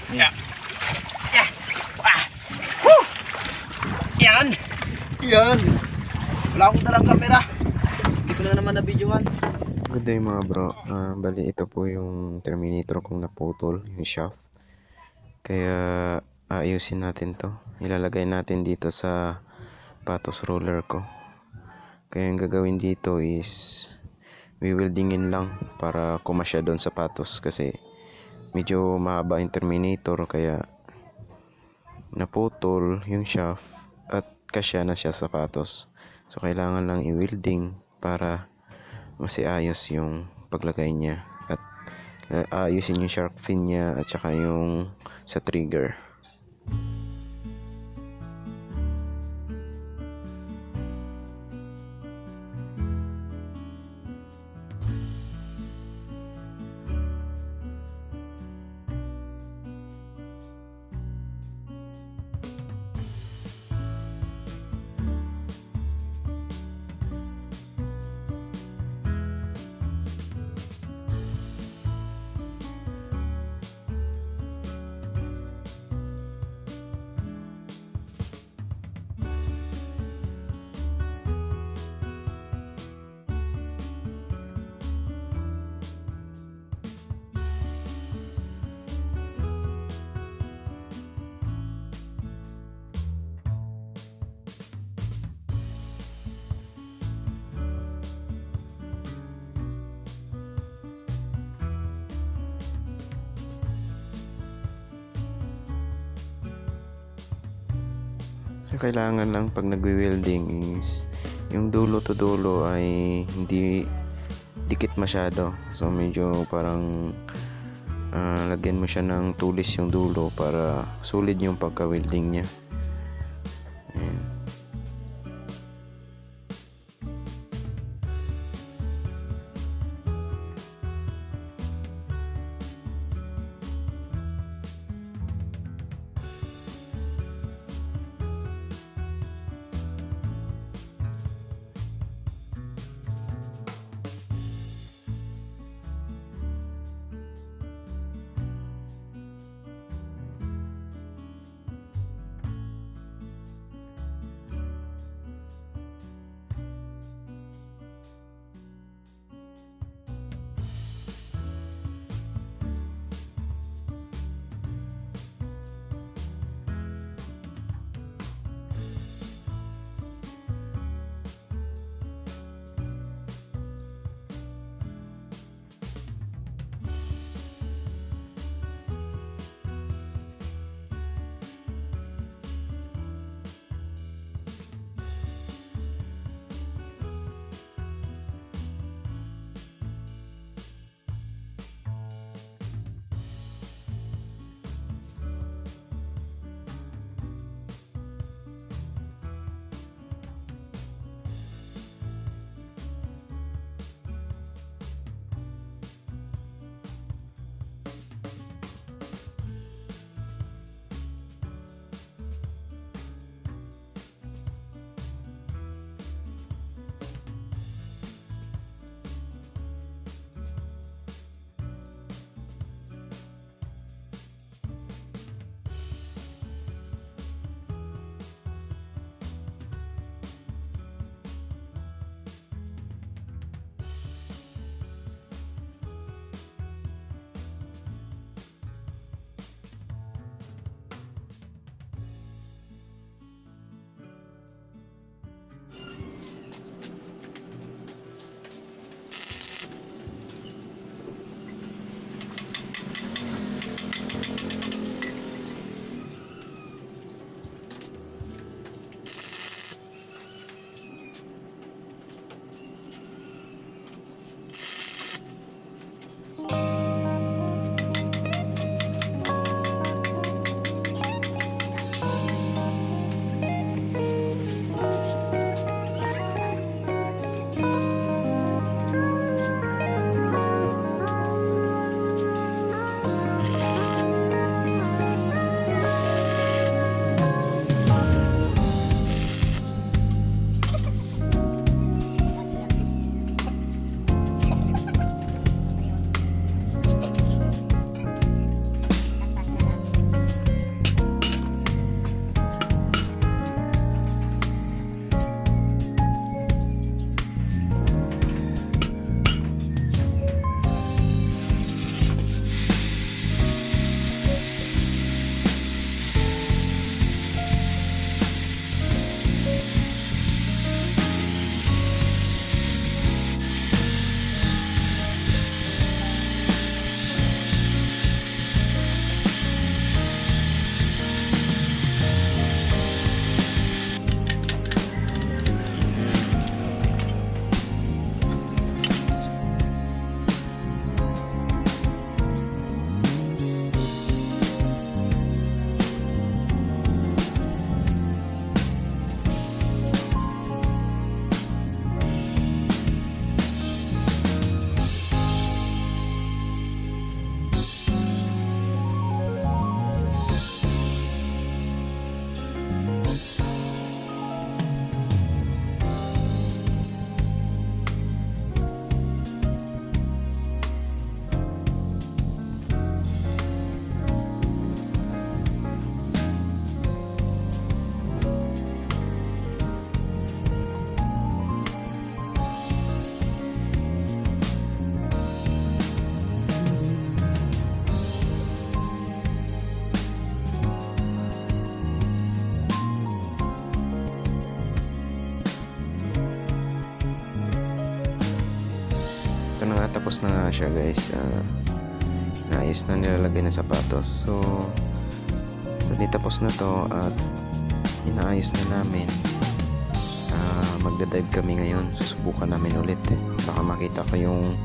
Yeah. Yeah. Ah. Woo! Yan. Yan. Wala akong dalang camera. Hindi ko na naman na-videohan. Good day mga bro. Bali ito po yung terminator kong naputol, yung shaft. Kaya ayusin natin to. Ilalagay natin dito sa patos roller ko. Kaya yung gagawin dito is wiweldingin lang para kumasya doon sa patos kasi medyo mahaba yung terminator kaya naputol yung shaft at kasya na siya sa patos. So kailangan lang i-welding para masiayos yung paglagay niya at ayusin yung shark fin niya at saka yung sa trigger. So kailangan lang pag nagwi-welding is yung dulo to dulo ay hindi dikit masyado. So medyo parang lagyan mo siya ng tulis yung dulo para solid yung pagka-welding niya. Ayan. tapos na nga siya guys. Naayos na, nilalagay na sapatos. So bali tapos na to at inaayos na namin. Magdadive kami ngayon. Susubukan namin ulit. Baka makita ko yung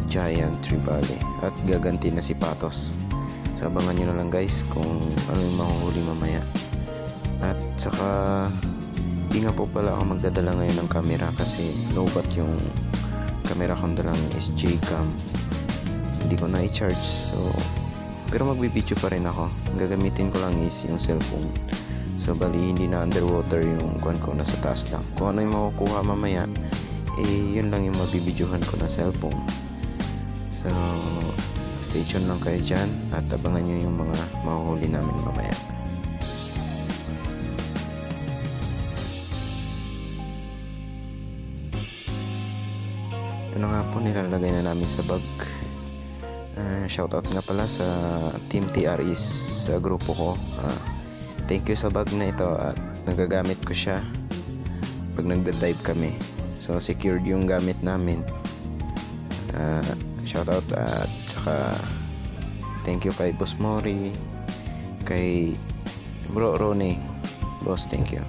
giant Trevally at gaganti na si Patos. So abangan nyo na lang guys kung ano yung mahuhuli mamaya. At saka di nga po pala ako magdadala ngayon ng camera kasi low-bat yung camera kong dalang SJ cam. Hindi ko na i-charge, so pero magbibideo pa rin ako. Ang gagamitin ko lang is yung cellphone. So bali hindi na underwater yung kuwan ko, nasa taas lang. Kung ano yung makukuha mamaya, yun lang yung mabibidyohan ko na cellphone. So stay tuned lang kayo dyan at abangan nyo yung mga mahuhuli namin mamaya. Ito na nga po, nilalagay na namin sa bag. Shoutout nga pala sa Team TRIs sa grupo ko. Thank you sa bag na ito at nagagamit ko siya pag nagda-dive kami. So secured yung gamit namin. Shoutout at saka thank you kay Boss Mori, kay Bro Ronnie. Boss, thank you.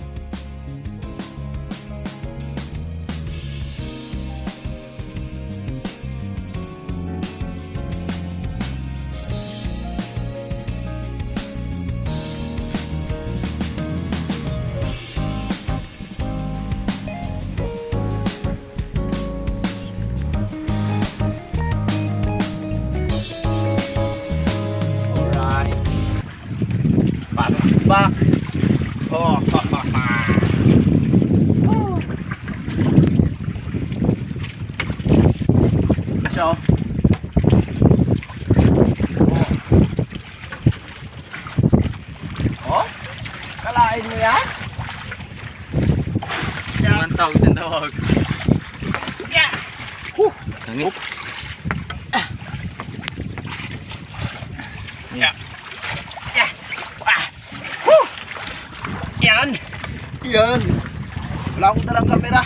Back. Oh, ha ha ha. So. Oh. Kalain mo yan? Mantap din tawag. Yeah. Tangip. Yeah. Yan. Wala akong dalang camera.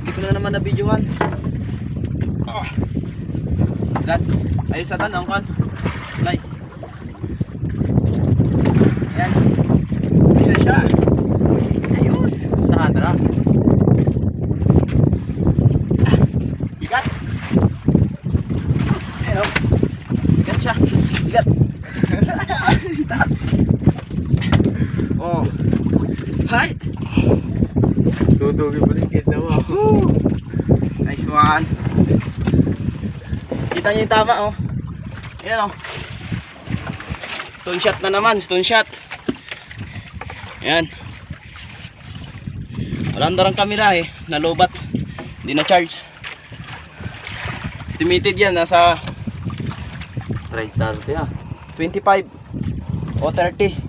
Hindi ko na naman na-videohan. Dan. Ayos sa dan. Ang kan. Lay. Yan. Ayos siya. Ayos. Saan na? Bigat. Ayun. Bigat siya. Bigat. Oh. Hi. Tutugi paligid na ako. Nice one. Kita niyo yung tama oh. Ayan oh. Stone shot na naman, stone shot. Ayan. Walang darang kamera eh, nalobat. Hindi na charge. Estimated yan, nasa 25 o 30.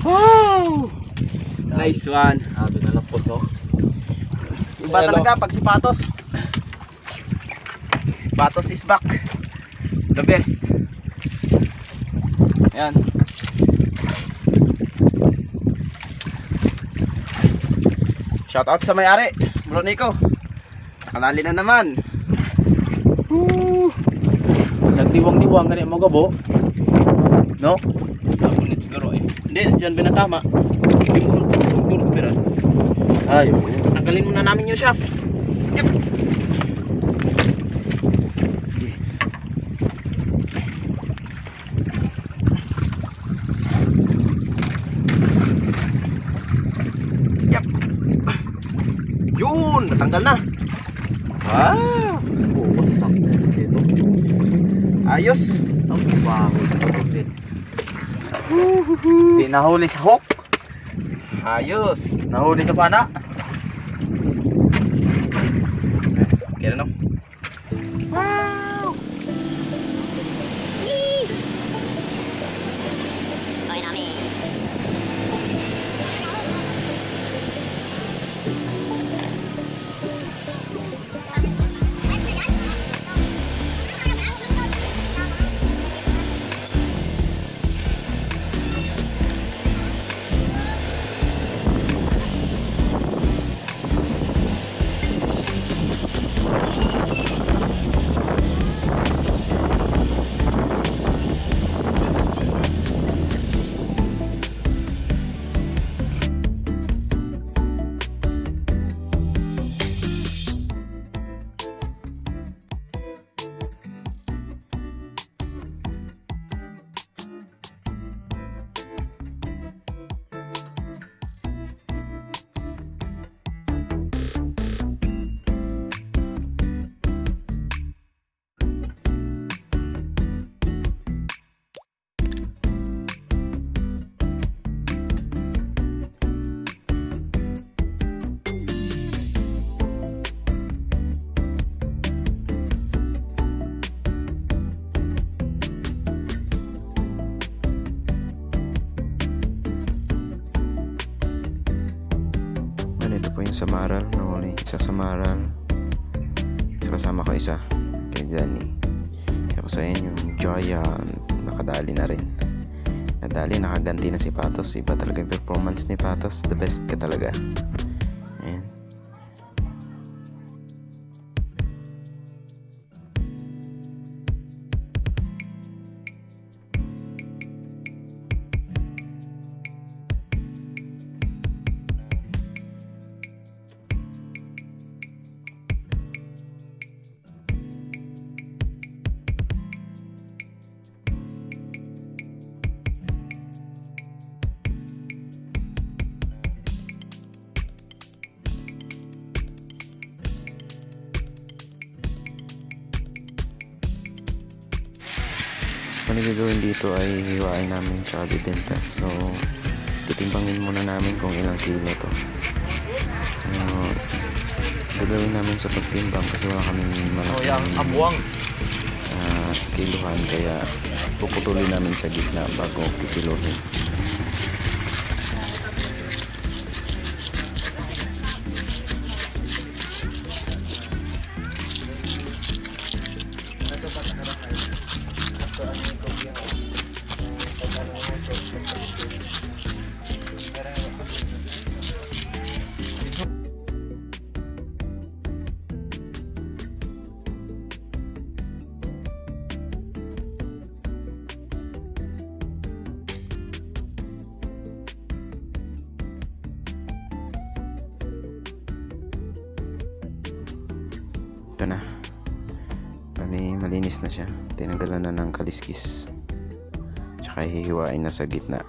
Wow! Nice one. Sabi na lang po so. Iba talaga pag si Patos. Patos is back. The best. Ayan. Shout out sa may-ari, Bro Nico. Kanali na naman. Nagdiwang-diwang ganyan mga gabo. No? Sa ulit siguro eh. Hindi, dyan binatama. Ay, tanggalin muna namin yung shaft. Yep. Yep. Yun, natanggal na. Ah, wasak dito. ayos. Ang bango din. Di nahuli sa hook. Ayos. Nahuli sa pana. Kaya no? Wow! Yee! Soy namin. yung samaral, nahuli. Isa samaral. Sa kasama ko isa. Kay Danny. Tapos ayun yung giant. Nakadali na rin. Nadali, nakaganti na si Patos. Iba talaga yung performance ni Patos. The best ka talaga. Ayan. Ano gagawin dito ay hiwain namin tsaka bibenta. So titimbangin muna namin kung ilang kilo to. Gagawin namin sa pagtimbang kasi wala kaming malaking kiluhan, kaya puputulin namin sa gitna bago kikiluhin. Ito na. Malinis na siya. Tinanggalan na ng kaliskis. Tsaka hihiwain na sa gitna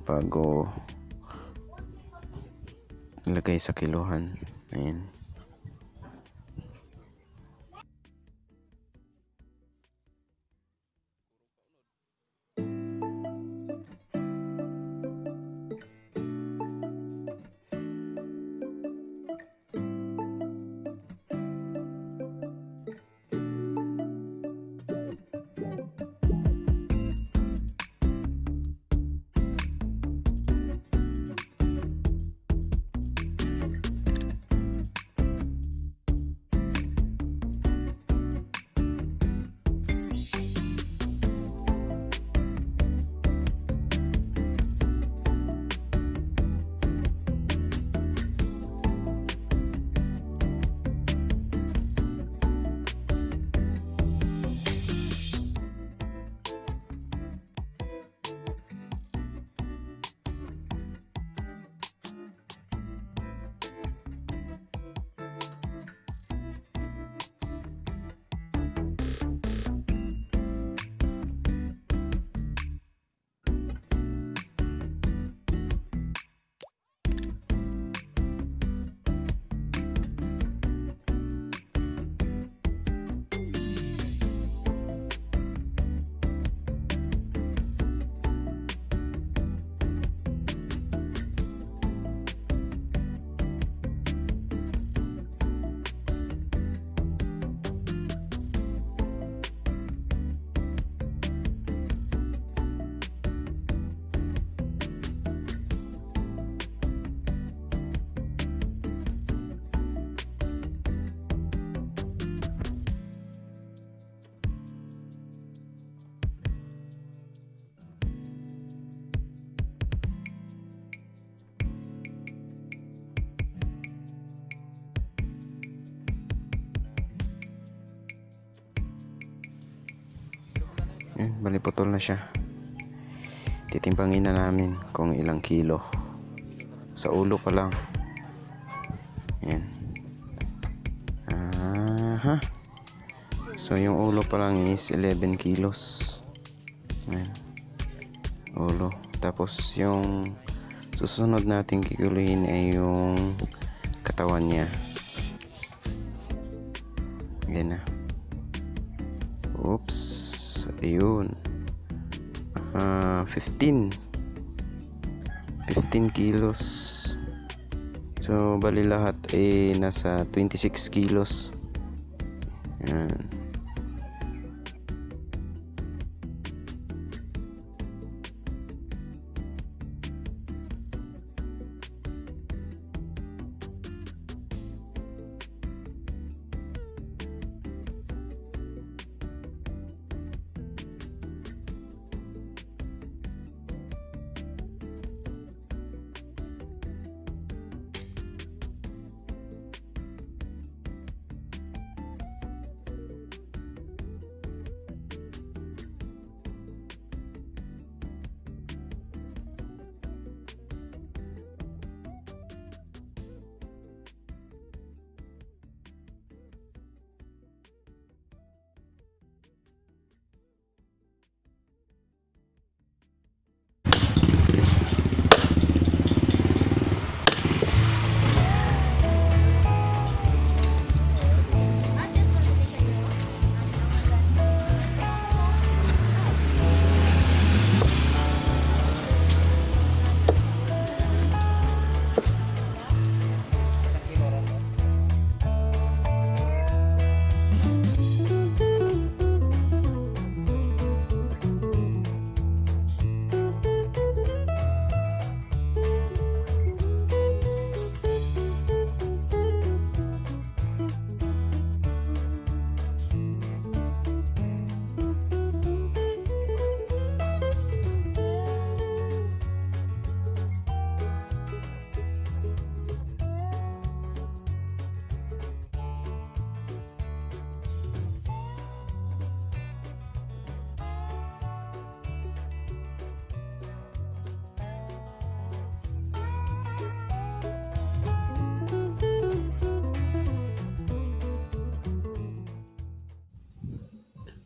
bago ilagay sa kiluhan. Ayan. Bali putol na siya. Titimbangin na namin kung ilang kilo. Sa ulo pa lang. Ayan. So yung ulo pa lang is 11 kilos. Ayan. Ulo. Tapos yung susunod nating kikuluhin ay yung katawan niya. Ayan na. Oops. Ayun. 15 kilos. So bali lahat ay nasa 26 kilos. Ayan.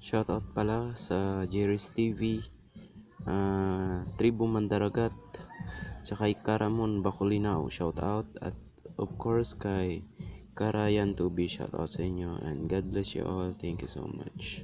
Shoutout pala sa Jerry's TV, Tribu Mandaragat, tsaka kay Karamon Bakulinaw, shoutout. At of course kay Karayan Tubi, shoutout sa inyo. And God bless you all. Thank you so much.